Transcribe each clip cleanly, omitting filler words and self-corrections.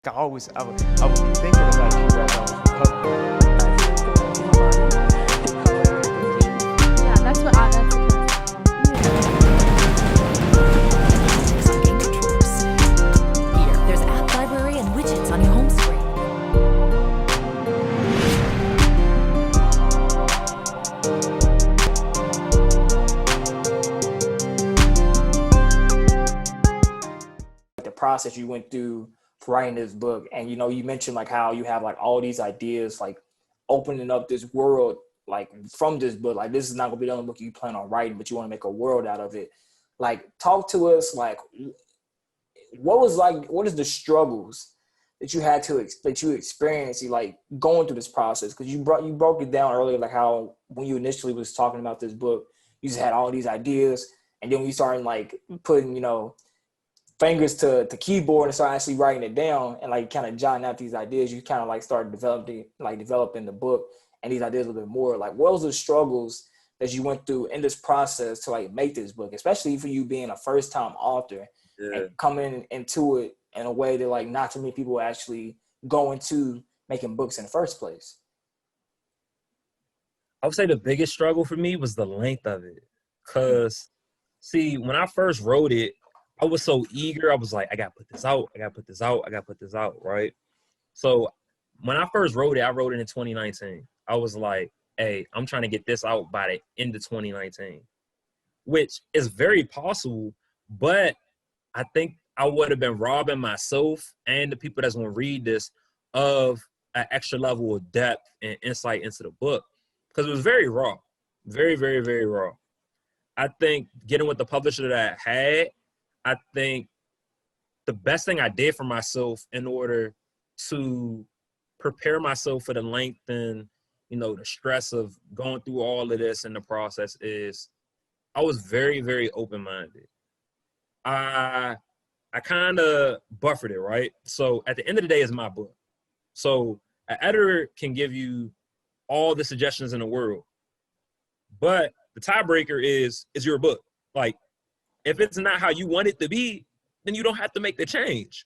I would be thinking about you as I was recovering. Yeah, that's what I, that's on game controllers. Here, there's app library and widgets on your home screen. The process you went through for writing this book, and you mentioned like how you have like all these ideas, like opening up this world, like from this book. Like this is not gonna be the only book you plan on writing, but you want to make a world out of it. Like talk to us, like what is the struggles that you had to that you experienced, like going through this process? Because you broke it down earlier, like how when you initially was talking about this book, you just had all these ideas, and then we started like putting fingers to keyboard and start actually writing it down and like kind of jotting out these ideas. You kind of like started developing the book and these ideas a little bit more. Like what was the struggles that you went through in this process to like make this book, especially for you being a first time author and coming into it in a way that like not too many people actually go into making books in the first place? I would say the biggest struggle for me was the length of it. Because, see, when I first wrote it, I was so eager. I was like, I got to put this out. I got to put this out. I got to put this out, right? So when I first wrote it, I wrote it in 2019. I was like, hey, I'm trying to get this out by the end of 2019, which is very possible. But I think I would have been robbing myself and the people that's going to read this of an extra level of depth and insight into the book, because it was very raw, very, very, very raw. I think getting with the publisher that I had, I think the best thing I did for myself in order to prepare myself for the length and, the stress of going through all of this in the process is I was very, very open-minded. I kind of buffered it, right? So at the end of the day, it's my book. So an editor can give you all the suggestions in the world, but the tiebreaker is your book. Like, if it's not how you want it to be, then you don't have to make the change.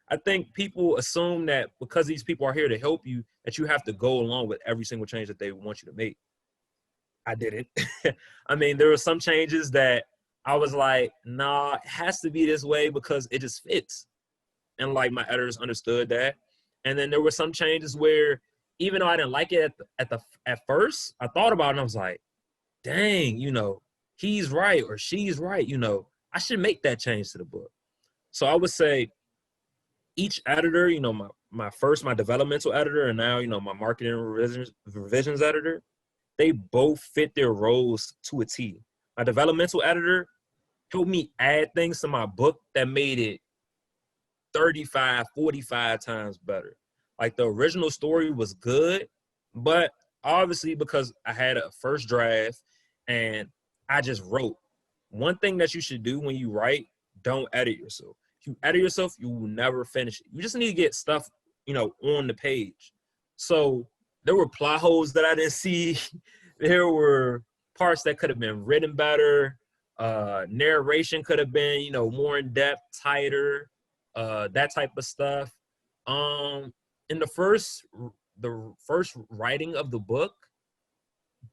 I think people assume that because these people are here to help you, that you have to go along with every single change that they want you to make. I didn't. I mean, there were some changes that I was like, nah, it has to be this way because it just fits. And like my editors understood that. And then there were some changes where even though I didn't like it at first, I thought about it and I was like, dang, he's right or she's right, I should make that change to the book. So I would say each editor, my developmental editor and now, my marketing revisions editor, they both fit their roles to a T. My developmental editor helped me add things to my book that made it 35, 45 times better. Like the original story was good, but obviously because I had a first draft and I just wrote. One thing that you should do when you write, don't edit yourself. If you edit yourself, you will never finish it. You just need to get stuff, on the page. So there were plot holes that I didn't see. There were parts that could have been written better. Narration could have been, more in depth, tighter, that type of stuff. In the first writing of the book,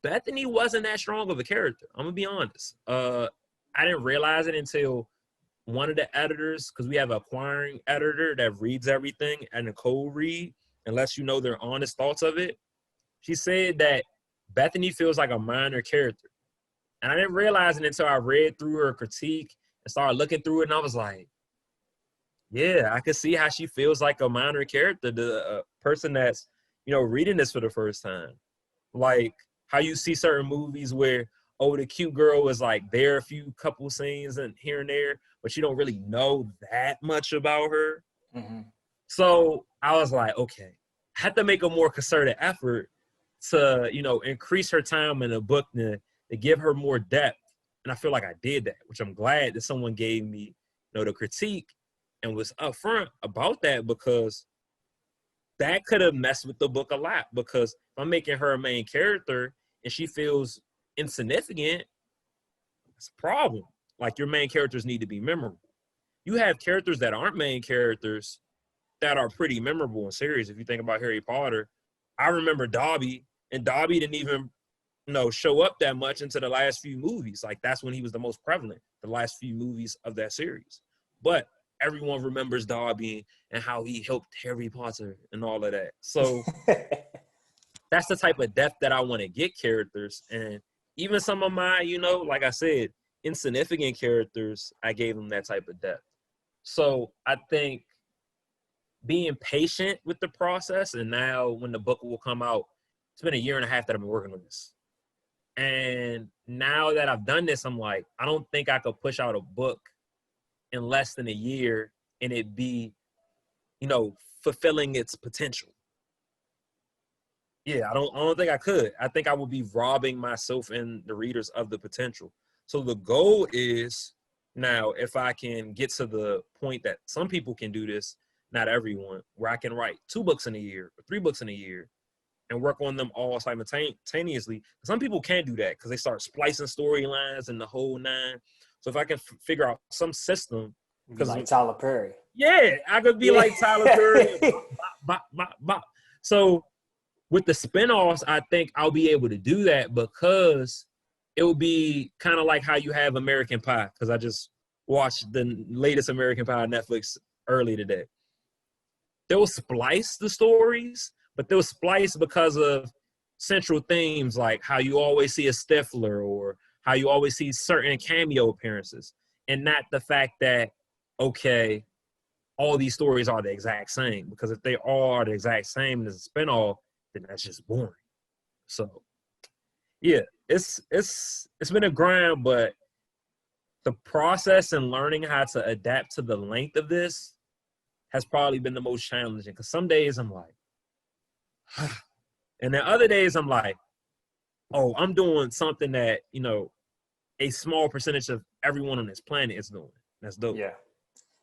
Bethany wasn't that strong of a character. I'm gonna be honest. I didn't realize it until one of the editors, because we have an acquiring editor that reads everything and a cold read and lets you know their honest thoughts of it. She said that Bethany feels like a minor character. And I didn't realize it until I read through her critique and started looking through it, and I was like, yeah, I could see how she feels like a minor character, the person that's, reading this for the first time. Like how you see certain movies where, oh, the cute girl is like there a few couple scenes and here and there, but you don't really know that much about her. Mm-hmm. So I was like, okay, I had to make a more concerted effort to, increase her time in the book to give her more depth. And I feel like I did that, which I'm glad that someone gave me, the critique and was upfront about that, because that could have messed with the book a lot. Because if I'm making her a main character and she feels insignificant, it's a problem. Like, your main characters need to be memorable. You have characters that aren't main characters that are pretty memorable in series. If you think about Harry Potter, I remember Dobby, and Dobby didn't even, show up that much into the last few movies. Like, that's when he was the most prevalent, the last few movies of that series. But everyone remembers Dobby and how he helped Harry Potter and all of that. So that's the type of depth that I want to get characters. And even some of my, like I said, insignificant characters, I gave them that type of depth. So I think being patient with the process, and now when the book will come out, it's been 1.5 years that I've been working on this. And now that I've done this, I'm like, I don't think I could push out a book in less than 1 year and it be, fulfilling its potential. Yeah, I don't think I could. I think I would be robbing myself and the readers of the potential. So the goal is, now, if I can get to the point that some people can do this, not everyone, where I can write 2 books in a year or 3 books in a year and work on them all simultaneously. Some people can't do that because they start splicing storylines and the whole nine. So if I can figure out some system. Because like Tyler Perry. Yeah, I could be like Tyler Perry. Bop, bop, bop. So with the spinoffs, I think I'll be able to do that because it will be kind of like how you have American Pie, because I just watched the latest American Pie on Netflix early today. They'll splice the stories, but they'll splice because of central themes, like how you always see a Stifler or how you always see certain cameo appearances, and not the fact that, okay, all these stories are the exact same. Because if they all are the exact same as a spinoff, then that's just boring. So, yeah, it's been a grind, but the process and learning how to adapt to the length of this has probably been the most challenging. Because some days I'm like, and then other days I'm like, oh, I'm doing something that, a small percentage of everyone on this planet is doing. That's dope. Yeah.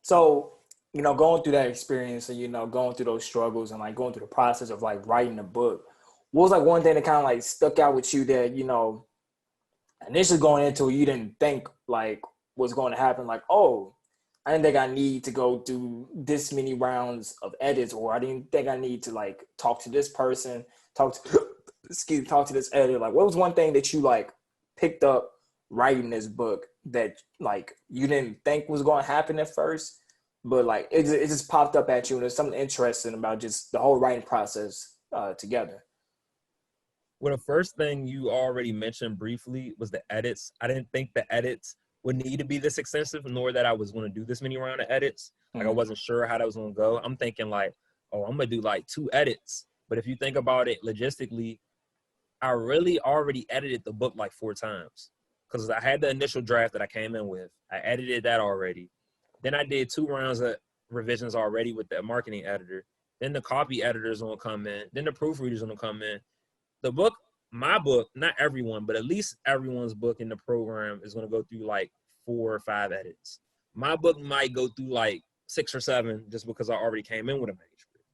So, going through that experience and, going through those struggles and like going through the process of like writing a book, what was like one thing that kind of like stuck out with you that, initially going into it, you didn't think like was going to happen? Like, oh, I didn't think I need to go through this many rounds of edits, or I didn't think I need to like talk to this person, talk to this editor. Like, what was one thing that you like picked up writing this book that like you didn't think was going to happen at first, but like it just popped up at you, and there's something interesting about just the whole writing process together? Well, the first thing you already mentioned briefly was the edits. I didn't think the edits would need to be this extensive, nor that I was going to do this many round of edits. Like, I wasn't sure how that was going to go. I'm thinking like, oh, I'm going to do like 2 edits. But if you think about it logistically, I really already edited the book like 4 times, because I had the initial draft that I came in with. I edited that already. Then I did 2 rounds of revisions already with the marketing editor. Then the copy editor's going to come in. Then the proofreader's going to come in. The book, my book, not everyone, but at least everyone's book in the program is going to go through like 4 or 5 edits. My book might go through like 6 or 7 just because I already came in with a manuscript.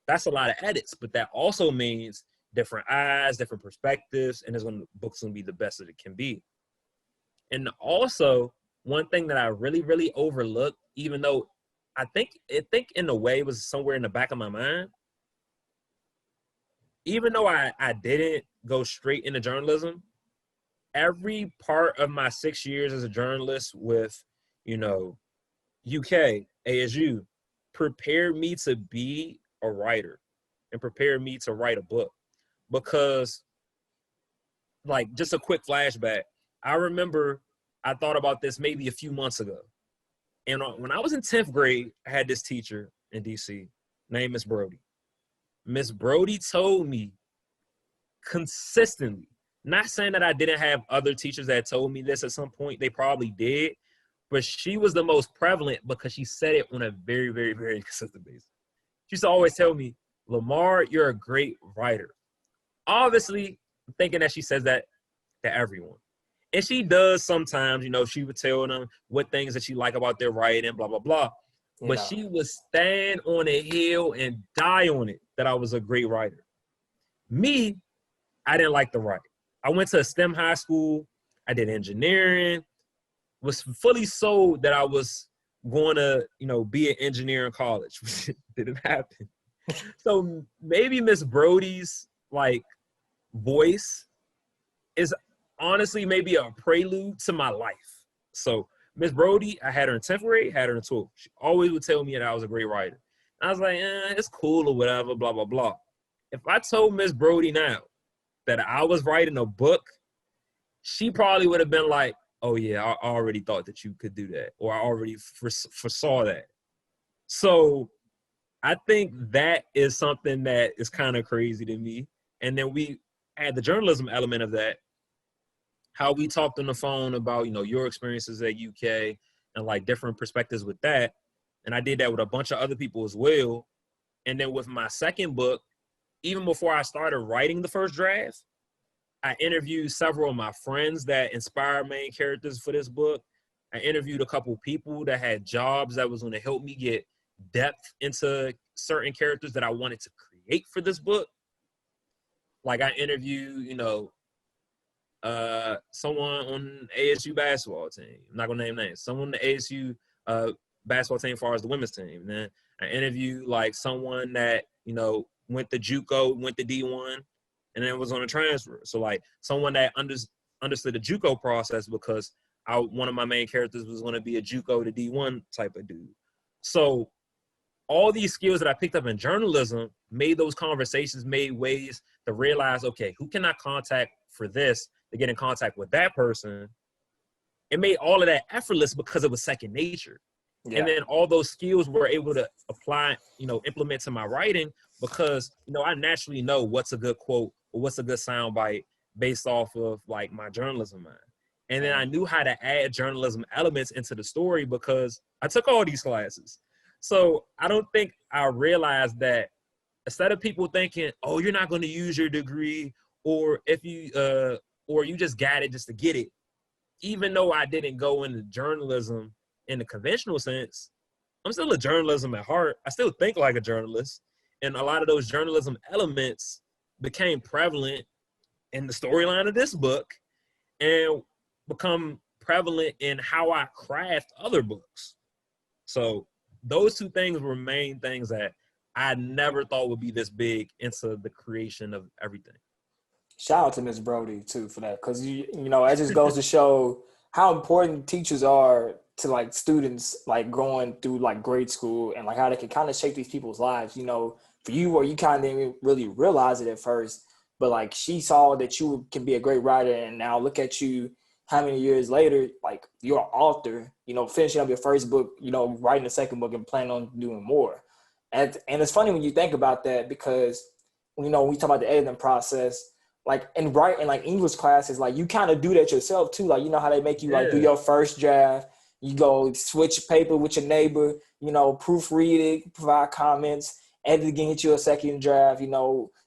That's a lot of edits, but that also means different eyes, different perspectives, and the book's going to be the best that it can be. And also, one thing that I really, really overlooked, even though I think in a way it was somewhere in the back of my mind, even though I didn't go straight into journalism, every part of my 6 years as a journalist with, UK, ASU, prepared me to be a writer and prepared me to write a book. Because, like, just a quick flashback, I remember I thought about this maybe a few months ago. And when I was in 10th grade, I had this teacher in DC named Miss Brody. Miss Brody told me consistently, not saying that I didn't have other teachers that told me this at some point, they probably did, but she was the most prevalent because she said it on a very, very, very consistent basis. She used to always tell me, Lamar, you're a great writer. Obviously, thinking that she says that to everyone. And she does sometimes, she would tell them what things that she like about their writing, blah, blah, blah. But she would stand on a hill and die on it that I was a great writer. Me, I didn't like to write. I went to a STEM high school. I did engineering, was fully sold that I was going to, be an engineer in college, which didn't happen. So maybe Miss Brody's like voice is honestly maybe a prelude to my life. So Miss Brody, I had her in 10th grade, had her in 12th. She always would tell me that I was a great writer. I was like, it's cool or whatever, blah, blah, blah. If I told Miss Brody now that I was writing a book, she probably would have been like, oh yeah, I already thought that you could do that, or I already foresaw that. So I think that is something that is kind of crazy to me. And then we add the journalism element of that, how we talked on the phone about, your experiences at UK and like different perspectives with that. And I did that with a bunch of other people as well. And then with my second book, even before I started writing the first draft, I interviewed several of my friends that inspired main characters for this book. I interviewed a couple people that had jobs that was going to help me get depth into certain characters that I wanted to create for this book. Like I interviewed, someone on ASU basketball team. I'm not going to name names. Someone on the ASU basketball team as far as the women's team. And then I interviewed like someone that, went to JUCO, went to D1, and then was on a transfer. So like someone that understood the JUCO process, because one of my main characters was going to be a JUCO to D1 type of dude. So all these skills that I picked up in journalism made those conversations, made ways to realize, okay, who can I contact for this to get in contact with that person? It made all of that effortless because it was second nature. Yeah. And then all those skills were able to apply, implement to my writing because, I naturally know what's a good quote or what's a good soundbite based off of like my journalism mind. And then I knew how to add journalism elements into the story because I took all these classes. So I don't think I realized that instead of people thinking, oh, you're not going to use your degree, or if you, or you just got it just to get it. Even though I didn't go into journalism in the conventional sense, I'm still a journalism at heart. I still think like a journalist. And a lot of those journalism elements became prevalent in the storyline of this book and become prevalent in how I craft other books. So those two things were main things that I never thought would be this big into the creation of everything. Shout out to Miss Brody too for that, because it just goes to show how important teachers are to like students like going through like grade school and like how they can kind of shape these people's lives. For you, where you kind of didn't really realize it at first, but like she saw that you can be a great writer, and now look at you. How many years later, like you're an author, finishing up your first book, writing the second book and planning on doing more. And it's funny when you think about that because, when we talk about the editing process, like in like English classes, like you kind of do that yourself too. Like, how they make you like do your first draft, you go switch paper with your neighbor, proofread it, provide comments, edit again, get you a second draft,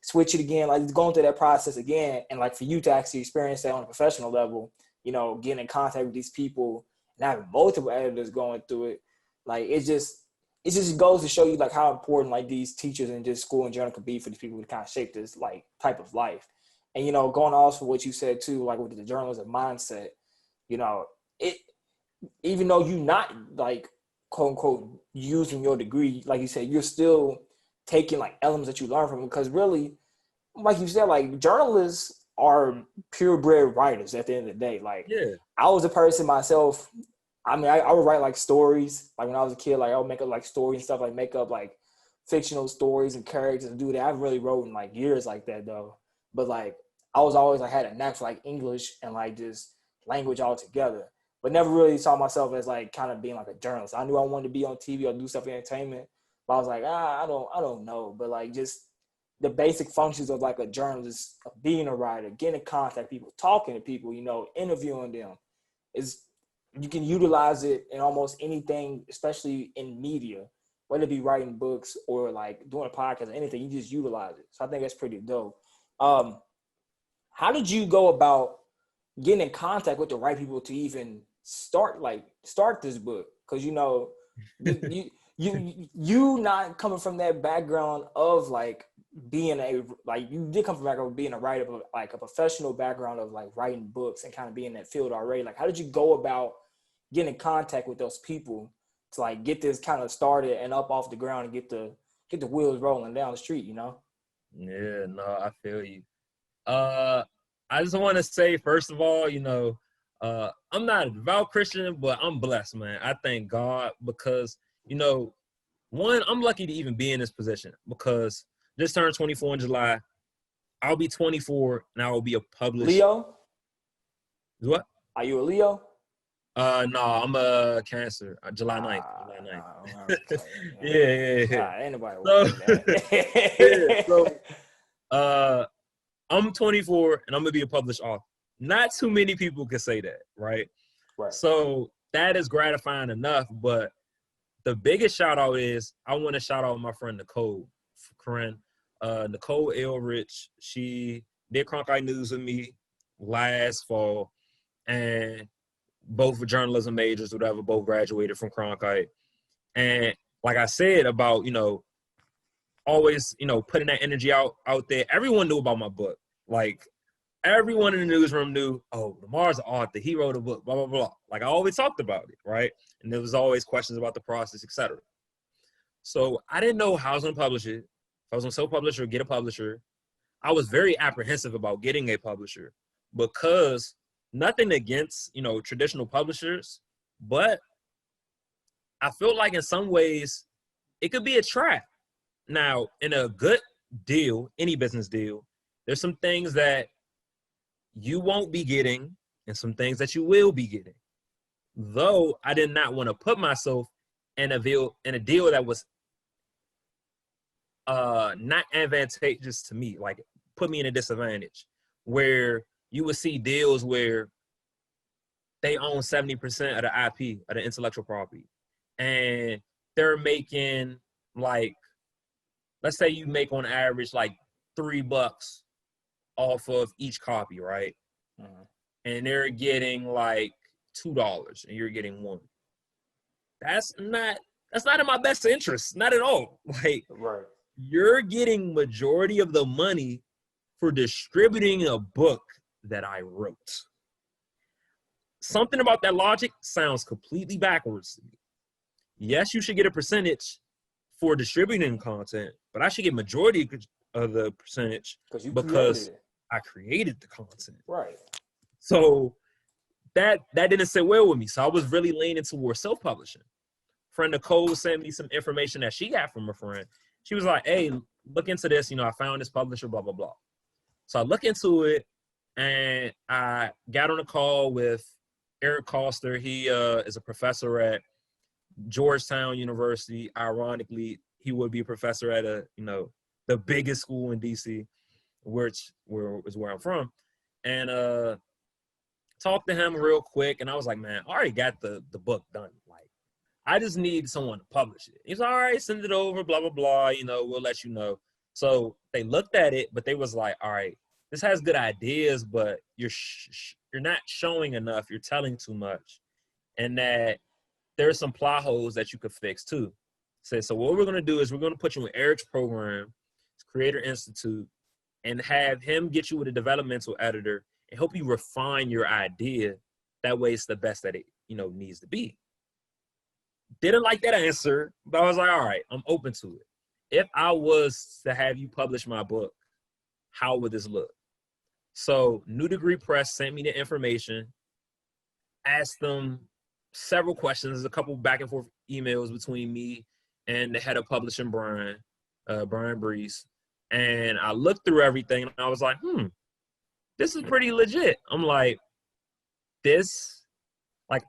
switch it again, like going through that process again. And like for you to actually experience that on a professional level, getting in contact with these people and having multiple editors going through it, like it just goes to show you like how important like these teachers and just school in general could be for these people to kind of shape this like type of life. And going off of what you said too, like with the journalism mindset, it, even though you're not like quote unquote using your degree, like you said, you're still taking like elements that you learn from it, because really, like you said, like journalists are purebred writers at the end of the day. Like I was a person myself. I mean, I would write like stories. Like when I was a kid, like I would make up like stories and stuff, like make up like fictional stories and characters and do that. I haven't really wrote in like years like that though. But like I was always like had a knack for like English and like just language altogether. But never really saw myself as like kind of being like a journalist. I knew I wanted to be on TV or do stuff in entertainment. But I was like, I don't know. But like just the basic functions of like a journalist, of being a writer, getting in contact with people, talking to people, interviewing them, is you can utilize it in almost anything, especially in media, whether it be writing books or like doing a podcast or anything, you just utilize it. So I think that's pretty dope. How did you go about getting in contact with the right people to even start this book? Because you not coming from that background of like being you did come from a background of being a writer, but like a professional background of like writing books and kind of being in that field already. Like, how did you go about getting in contact with those people to like get this kind of started and up off the ground and get the wheels rolling down the street, you know? Yeah, no, I feel you. I just want to say, first of all, I'm not a devout Christian, but I'm blessed, man. I thank God because, one, I'm lucky to even be in this position because just turned 24 in July. I'll be 24 and I will be a published. Leo? What? Are you a Leo? No, I'm a Cancer. July 9th. Yeah. Ain't nobody So, working that. yeah, so I'm 24 and I'm gonna be a published author. Not too many people can say that, right? Right. So that is gratifying enough, but the biggest shout out is I want to shout out my friend Nicole Corinne. Nicole Elrich, she did Cronkite News with me last fall, and both were journalism majors, whatever, both graduated from Cronkite. And like I said about, always, putting that energy out there. Everyone knew about my book. Like everyone in the newsroom knew, oh, Lamar's an author. He wrote a book, blah, blah, blah. Like I always talked about it, right? And there was always questions about the process, etc. So I didn't know how I was going to publish it. If I was going to self-publish or get a publisher. I was very apprehensive about getting a publisher because nothing against, traditional publishers, but I feel like in some ways it could be a trap. Now, in a good deal, any business deal, there's some things that you won't be getting and some things that you will be getting. Though I did not want to put myself in a deal that was not advantageous to me, like put me in a disadvantage, where you would see deals where they own 70% of the IP, of the intellectual property, and they're making like, let's say you make on average like $3 off of each copy, right? Mm-hmm. And they're getting like $2 and you're getting $1. That's not in my best interest, not at all. Like, right. You're getting majority of the money for distributing a book that I wrote. Something about that logic sounds completely backwards to me. Yes, you should get a percentage for distributing content, but I should get majority of the percentage because I created the content. Right. So that didn't sit well with me. So I was really leaning towards self-publishing. Friend Nicole sent me some information that she got from a friend. She was like, hey, look into this. I found this publisher, blah, blah, blah. So I look into it, and I got on a call with Eric Coster. He is a professor at Georgetown University. Ironically, he would be a professor at the biggest school in DC, which is where I'm from. And talked to him real quick, and I was like, man, I already got the book done. Like, I just need someone to publish it. He's like, all right, send it over, blah, blah, blah. We'll let you know. So they looked at it, but they was like, all right, this has good ideas, but you're not showing enough. You're telling too much. And that there's some plot holes that you could fix too. So what we're going to do is we're going to put you in Eric's program, Creator Institute, and have him get you with a developmental editor and help you refine your idea. That way it's the best that it, needs to be. Didn't like that answer, but I was like, all right, I'm open to it. If I was to have you publish my book, how would this look? So New Degree Press sent me the information, asked them several questions. There's a couple back and forth emails between me and the head of publishing, Brian Brees. And I looked through everything and I was like, this is pretty legit. I'm like,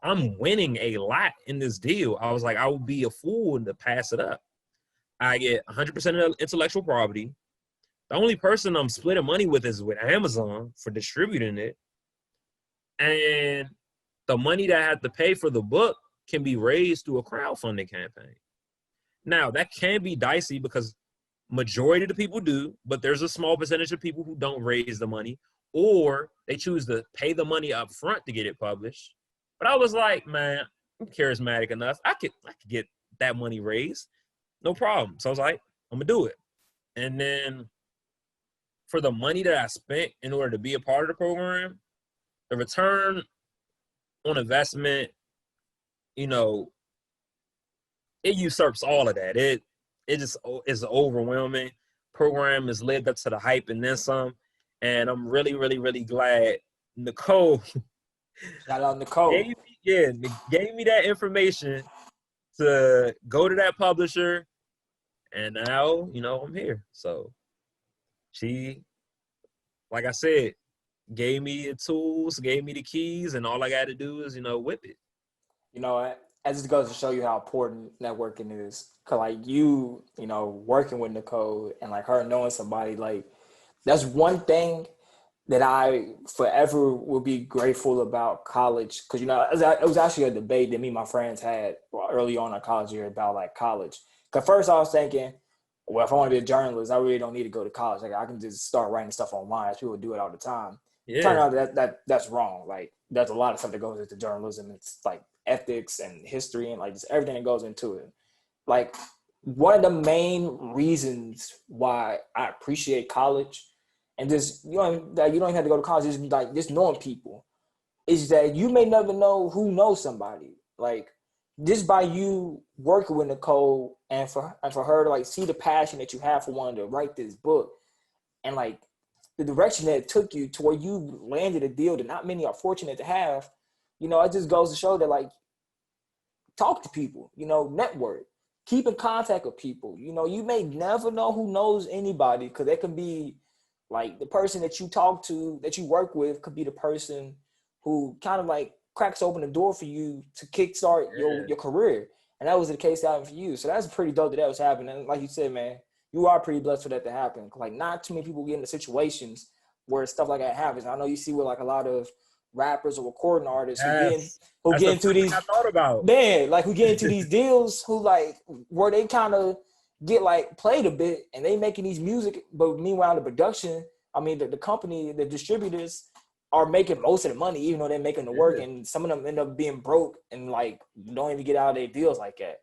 I'm winning a lot in this deal. I was like, I would be a fool to pass it up. I get 100% of the intellectual property. The only person I'm splitting money with is with Amazon for distributing it. And the money that I have to pay for the book can be raised through a crowdfunding campaign. Now, that can be dicey because majority of the people do, but there's a small percentage of people who don't raise the money, or they choose to pay the money up front to get it published. But I was like, man, I'm charismatic enough. I could get that money raised. No problem. So I was like, I'm going to do it. And then for the money that I spent in order to be a part of the program, the return on investment, it usurps all of that. It just is overwhelming. Program is lived up to the hype and then some. And I'm really, really, really glad Nicole Shout out Nicole. gave me that information to go to that publisher, and now, I'm here. So she, like I said, gave me the tools, gave me the keys, and all I got to do is, whip it. As it goes to show you how important networking is. Cause like you working with Nicole and like her knowing somebody, like that's one thing that I forever will be grateful about college. Cause it was actually a debate that me and my friends had early on in college year about like college. Cause first I was thinking, well, if I want to be a journalist, I really don't need to go to college. Like I can just start writing stuff online. People do it all the time. Yeah. Turns out that's wrong. Like there's a lot of stuff that goes into journalism. It's like ethics and history and like just everything that goes into it. Like one of the main reasons why I appreciate college and just you don't even have to go to college, just knowing people, is that you may never know who knows somebody. Like just by you working with Nicole and for her to like see the passion that you have for wanting to write this book and like the direction that it took you to where you landed a deal that not many are fortunate to have, it just goes to show that like talk to people, network, keep in contact with people. You may never know who knows anybody because it can be like the person that you talk to, that you work with could be the person who kind of like cracks open the door for you to kickstart your career. And that was the case out for you. So that's pretty dope that was happening. And like you said, man, you are pretty blessed for that to happen. Like not too many people get into situations where stuff like that happens. I know you see with like a lot of rappers or recording artists who get into these. I thought about. Man, like who get into these deals who like where they kind of get like played a bit and they making these music, but meanwhile the production, the company, the distributors are making most of the money, even though they're making the work, and some of them end up being broke and like don't even get out of their deals like that.